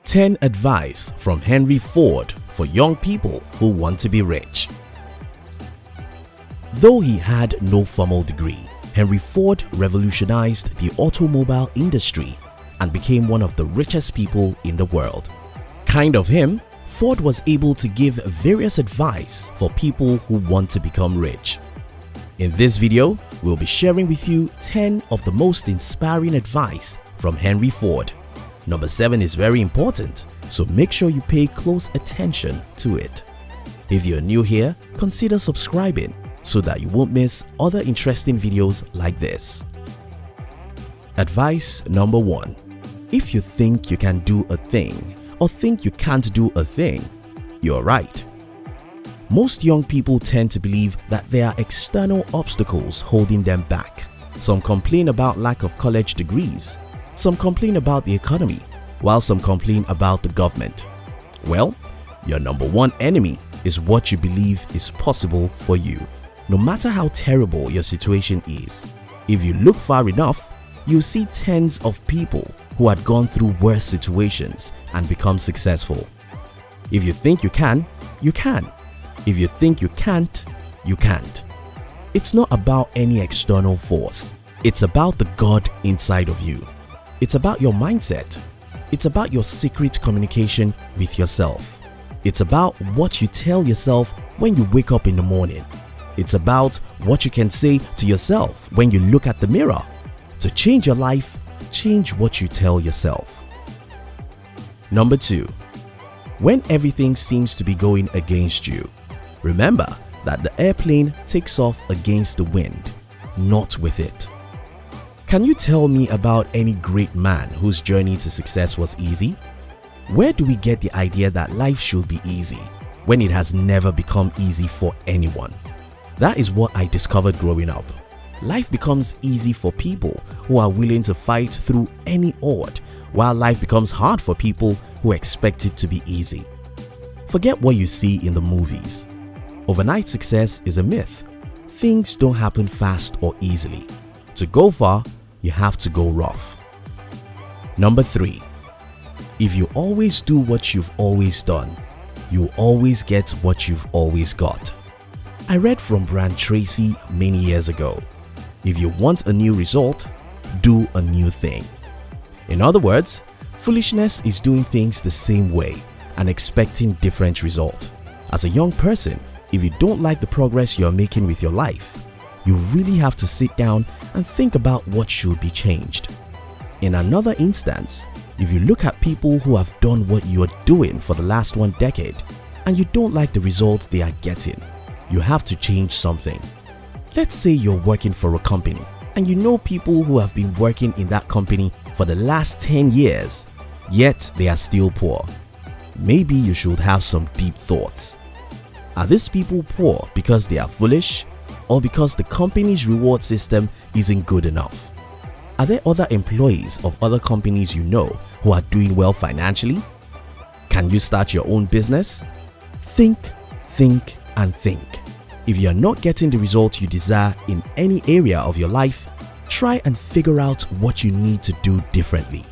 10 Advice from Henry Ford for young people who want to be rich. Though he had no formal degree, Henry Ford revolutionized the automobile industry and became one of the richest people in the world. Kind of him, Ford was able to give various advice for people who want to become rich. In this video, we'll be sharing with you 10 of the most inspiring advice from Henry Ford. Number 7 is very important, so make sure you pay close attention to it. If you're new here, consider subscribing so that you won't miss other interesting videos like this. Advice number 1. If you think you can do a thing or think you can't do a thing, you're right. Most young people tend to believe that there are external obstacles holding them back. Some complain about lack of college degrees. Some complain about the economy, while some complain about the government. Well, your number one enemy is what you believe is possible for you. No matter how terrible your situation is, if you look far enough, you'll see tens of people who had gone through worse situations and become successful. If you think you can, you can. If you think you can't, you can't. It's not about any external force. It's about the God inside of you. It's about your mindset. It's about your secret communication with yourself. It's about what you tell yourself when you wake up in the morning. It's about what you can say to yourself when you look at the mirror. To change your life, change what you tell yourself. Number 2. When everything seems to be going against you, remember that the airplane takes off against the wind, not with it. Can you tell me about any great man whose journey to success was easy? Where do we get the idea that life should be easy when it has never become easy for anyone? That is what I discovered growing up. Life becomes easy for people who are willing to fight through any odd, while life becomes hard for people who expect it to be easy. Forget what you see in the movies. Overnight success is a myth. Things don't happen fast or easily. To go far, you have to go rough. Number 3. If you always do what you've always done, you always get what you've always got. I read from Brian Tracy many years ago. If you want a new result, do a new thing. In other words, foolishness is doing things the same way and expecting different result. As a young person, if you don't like the progress you're making with your life, you really have to sit down and think about what should be changed. In another instance, if you look at people who have done what you are doing for the last 1 decade and you don't like the results they are getting, you have to change something. Let's say you're working for a company and you know people who have been working in that company for the last 10 years, yet they are still poor. Maybe you should have some deep thoughts. Are these people poor because they are foolish or because the company's reward system isn't good enough? Are there other employees of other companies you know who are doing well financially? Can you start your own business? Think, and think. If you are not getting the result you desire in any area of your life, try and figure out what you need to do differently.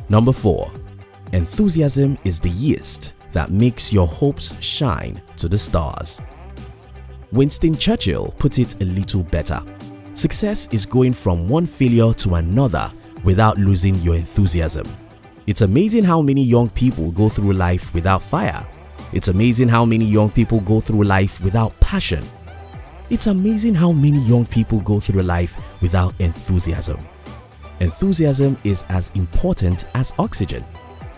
Number 4. Enthusiasm is the yeast that makes your hopes shine to the stars. Winston Churchill put it a little better. Success is going from one failure to another without losing your enthusiasm. It's amazing how many young people go through life without fire. It's amazing how many young people go through life without passion. It's amazing how many young people go through life without enthusiasm. Enthusiasm is as important as oxygen.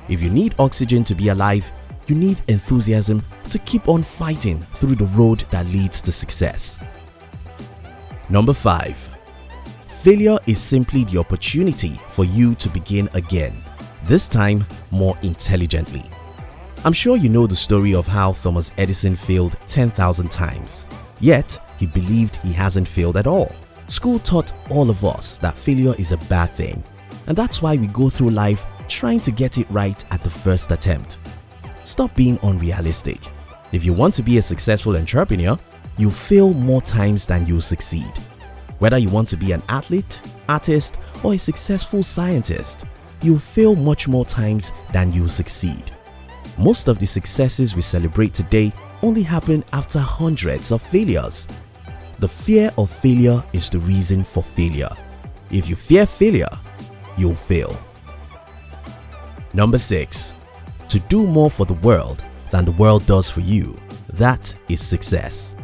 If you need oxygen to be alive, you need enthusiasm to keep on fighting through the road that leads to success. Number 5. Failure is simply the opportunity for you to begin again, this time more intelligently. I'm sure you know the story of how Thomas Edison failed 10,000 times, yet he believed he hasn't failed at all. School taught all of us that failure is a bad thing, and that's why we go through life trying to get it right at the first attempt. Stop being unrealistic. If you want to be a successful entrepreneur, you'll fail more times than you'll succeed. Whether you want to be an athlete, artist, or a successful scientist, you'll fail much more times than you'll succeed. Most of the successes we celebrate today only happen after hundreds of failures. The fear of failure is the reason for failure. If you fear failure, you'll fail. Number 6. To do more for the world than the world does for you. That is success.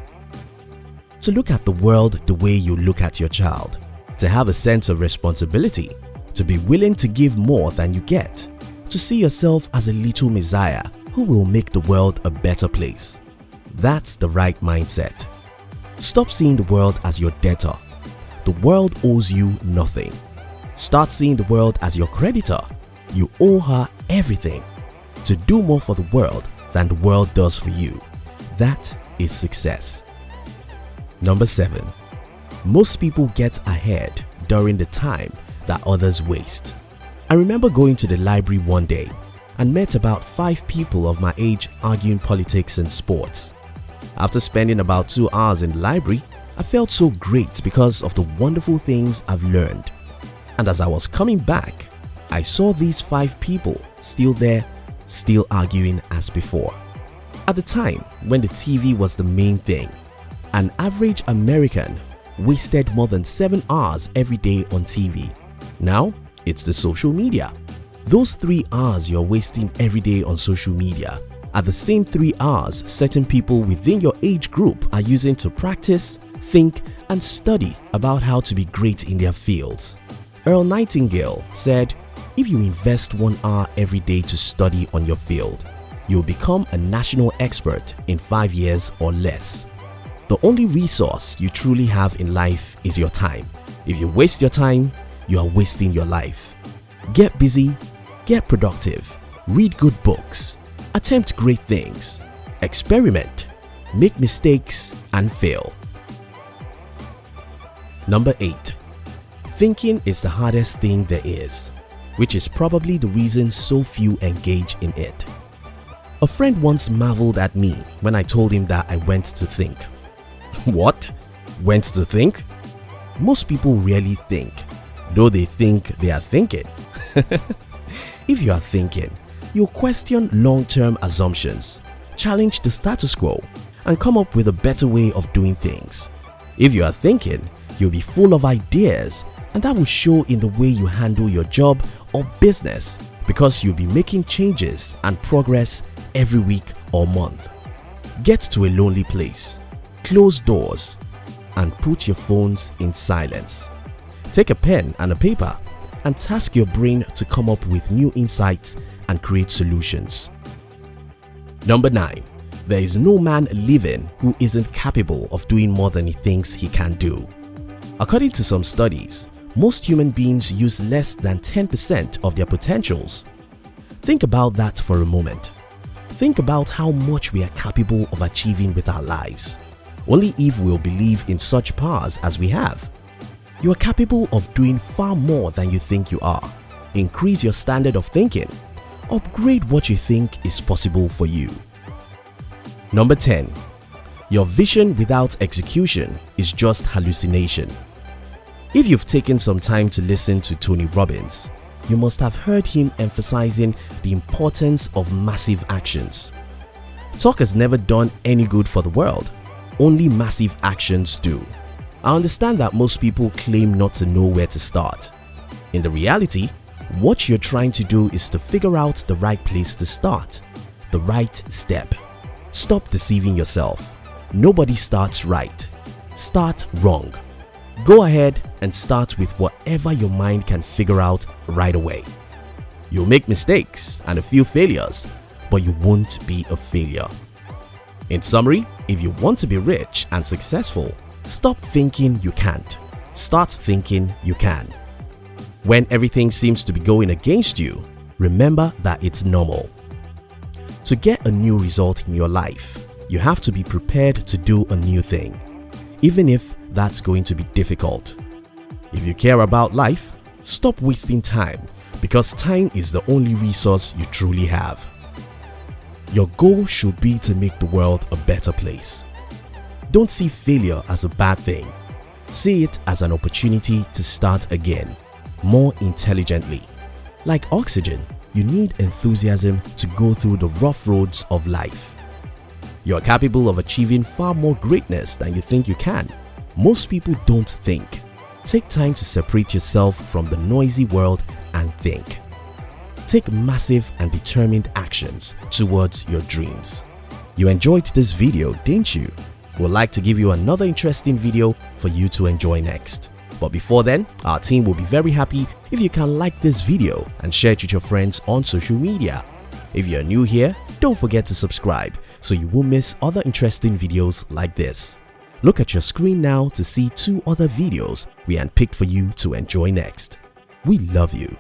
To look at the world the way you look at your child. To have a sense of responsibility. To be willing to give more than you get. To see yourself as a little Messiah who will make the world a better place. That's the right mindset. Stop seeing the world as your debtor. The world owes you nothing. Start seeing the world as your creditor. You owe her everything. To do more for the world than the world does for you. That is success. Number 7. Most people get ahead during the time that others waste. I remember going to the library one day and met about 5 people of my age arguing politics and sports. After spending about 2 hours in the library, I felt so great because of the wonderful things I've learned. And as I was coming back, I saw these 5 people still there, still arguing as before. At the time when the TV was the main thing, an average American wasted more than 7 hours every day on TV. Now, it's the social media. Those 3 hours you're wasting every day on social media are the same 3 hours certain people within your age group are using to practice, think, and study about how to be great in their fields. Earl Nightingale said, if you invest 1 hour every day to study on your field, you'll become a national expert in 5 years or less. The only resource you truly have in life is your time. If you waste your time, you are wasting your life. Get busy, get productive, read good books, attempt great things, experiment, make mistakes, and fail. Number 8. Thinking is the hardest thing there is, which is probably the reason so few engage in it. A friend once marveled at me when I told him that I went to think. What? Went to think? Most people rarely think, though they think they are thinking. If you are thinking, you'll question long-term assumptions, challenge the status quo, and come up with a better way of doing things. If you are thinking, you'll be full of ideas, and that will show in the way you handle your job or business because you'll be making changes and progress every week or month. Get to a lonely place, close doors, and put your phones in silence. Take a pen and a paper and task your brain to come up with new insights and create solutions. Number 9. There is no man living who isn't capable of doing more than he thinks he can do. According to some studies, most human beings use less than 10% of their potentials. Think about that for a moment. Think about how much we are capable of achieving with our lives. Only if we'll believe in such powers as we have. You are capable of doing far more than you think you are. Increase your standard of thinking. Upgrade what you think is possible for you. Number 10. Your vision without execution is just hallucination. If you've taken some time to listen to Tony Robbins, you must have heard him emphasizing the importance of massive actions. Talk has never done any good for the world. Only massive actions do. I understand that most people claim not to know where to start. In the reality, what you're trying to do is to figure out the right place to start, the right step. Stop deceiving yourself. Nobody starts right. Start wrong. Go ahead and start with whatever your mind can figure out right away. You'll make mistakes and a few failures, but you won't be a failure. In summary, if you want to be rich and successful, stop thinking you can't. Start thinking you can. When everything seems to be going against you, remember that it's normal. To get a new result in your life, you have to be prepared to do a new thing, even if that's going to be difficult. If you care about life, stop wasting time because time is the only resource you truly have. Your goal should be to make the world a better place. Don't see failure as a bad thing. See it as an opportunity to start again, more intelligently. Like oxygen, you need enthusiasm to go through the rough roads of life. You are capable of achieving far more greatness than you think you can. Most people don't think. Take time to separate yourself from the noisy world and think. Take massive and determined actions towards your dreams. You enjoyed this video, didn't you? We'd like to give you another interesting video for you to enjoy next. But before then, our team will be very happy if you can like this video and share it with your friends on social media. If you're new here, don't forget to subscribe so you won't miss other interesting videos like this. Look at your screen now to see 2 other videos we handpicked for you to enjoy next. We love you.